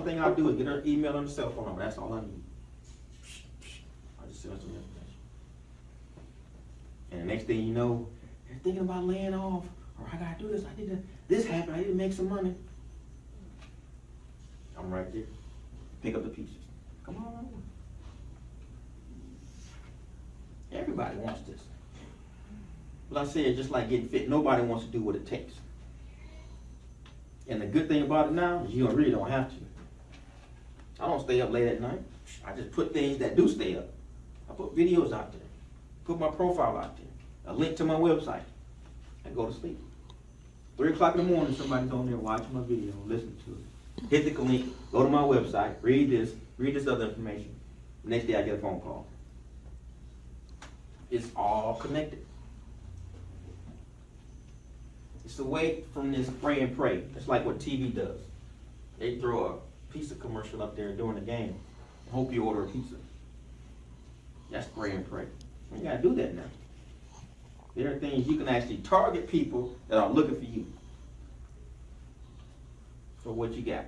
only thing I do is get her email and her cell phone number. That's all I need. I just send her some information. And the next thing you know, you're thinking about laying off, or I gotta do this. I need to. This happened. I need to make some money. I'm right there. Pick up the pieces. Come on. Everybody wants this. But I said, just like getting fit, nobody wants to do what it takes. And the good thing about it now is you really don't have to. I don't stay up late at night. I just put things that do stay up. I put videos out there. Put my profile out there. A link to my website. I go to sleep. 3 o'clock in the morning, somebody's on there watching my video, listening to it. Hit the link, go to my website, read this other information. The next day I get a phone call. It's all connected. It's away from this spray and pray. It's like what TV does. They throw a pizza commercial up there during the game and hope you order a pizza. That's spray and pray. You gotta do that now. There are things you can actually target people that are looking for you. For what you got.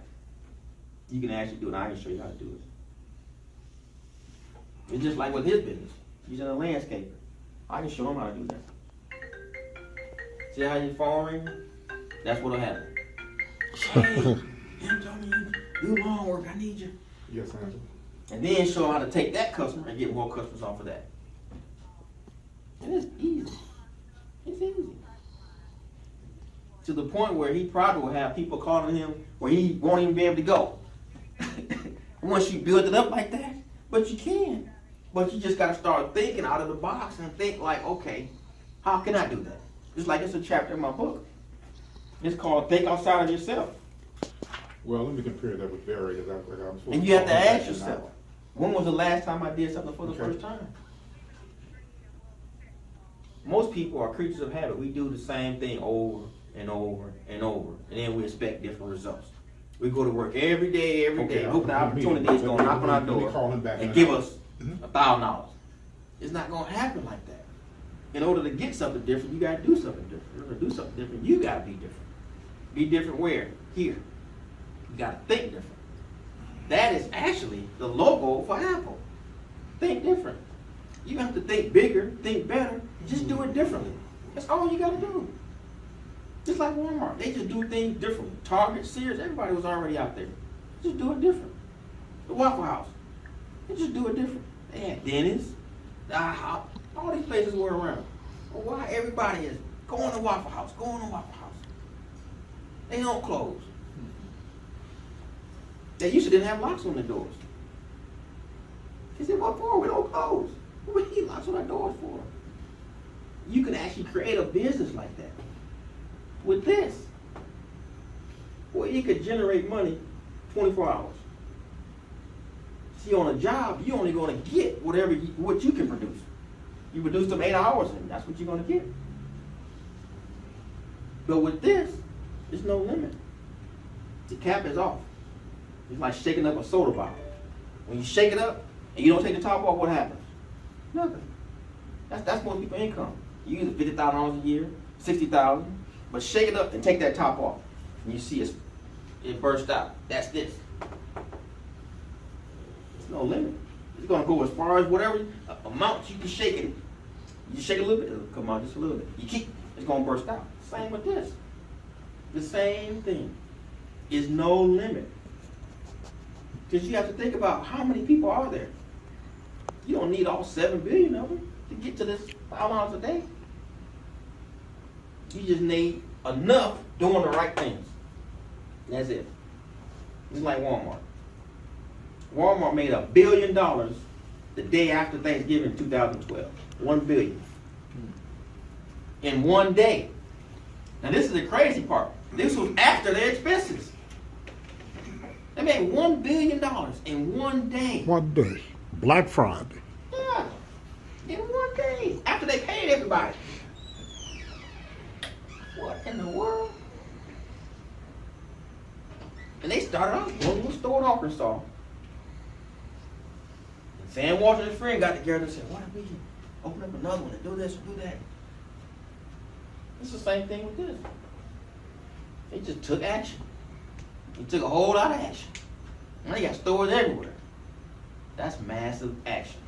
You can actually do it. I can show you how to do it. It's just like with his business. He's in a landscaper. I can show him how to do that. See how your phone ring? That's what'll happen. Hey, Antonio, do lawn work. I need you. Yes, Angela. And then show him how to take that customer and get more customers off of that. And it's easy. It's easy. To the point where he probably will have people calling him where he won't even be able to go. Once you build it up like that, but you can. But you just got to start thinking out of the box and think like, okay, how can I do that? Just like it's a chapter in my book. It's called Think Outside of Yourself. Well, let me compare that with Barry. I'm supposed And to you have to call him back ask in yourself, now. when was the last time I did something for the first time? Most people are creatures of habit. We do the same thing over and over and over, and then we expect different results. We go to work every day, hope the opportunity is going to knock on our door and give us $1,000. It's not going to happen like that. In order to get something different, you got to do something different. In order to do something different, you got to be different. Be different where? Here. You got to think different. That is actually the logo for Apple. Think different. You have to think bigger, think better, just do it differently. That's all you got to do. Just like Walmart, they just do things differently. Target, Sears, everybody was already out there. Just do it different. The Waffle House, they just do it different. They had Denny's, all these places were around. Well, why everybody is going to Waffle House, going to Waffle House? They don't close. They used to didn't have locks on the doors. They said, what for? We don't close. What do we need locks on our doors for? You can actually create a business like that. With this, well, you could generate money 24 hours. See, on a job, you're only going to get what you can produce. You produce them 8 hours, and that's what you're going to get. But with this, there's no limit. The cap is off. It's like shaking up a soda bottle. When you shake it up and you don't take the top off, what happens? Nothing. That's most people's income. You use $50,000 a year, $60,000. But shake it up and take that top off. And you see it burst out. That's this. There's no limit. It's going to go as far as whatever amount you can shake it. You shake it a little bit, it'll come out just a little bit. You keep, it's going to burst out. Same with this. The same thing. Is no limit. Because you have to think about how many people are there. You don't need all 7 billion of them to get to this $5 a day. You just need enough doing the right things. That's it. It's like Walmart. Walmart made $1 billion the day after Thanksgiving in 2012. $1 billion. In one day. Now this is the crazy part. This was after their expenses. They made $1 billion in one day. One day. Black Friday. Yeah. In one day. After they paid everybody. What in the world? And they started off one little store in Arkansas. And Sam Walter and his friend got together and said, why don't we open up another one and do this and do that? It's the same thing with this. They just took action. They took a whole lot of action. Now they got stores everywhere. That's massive action.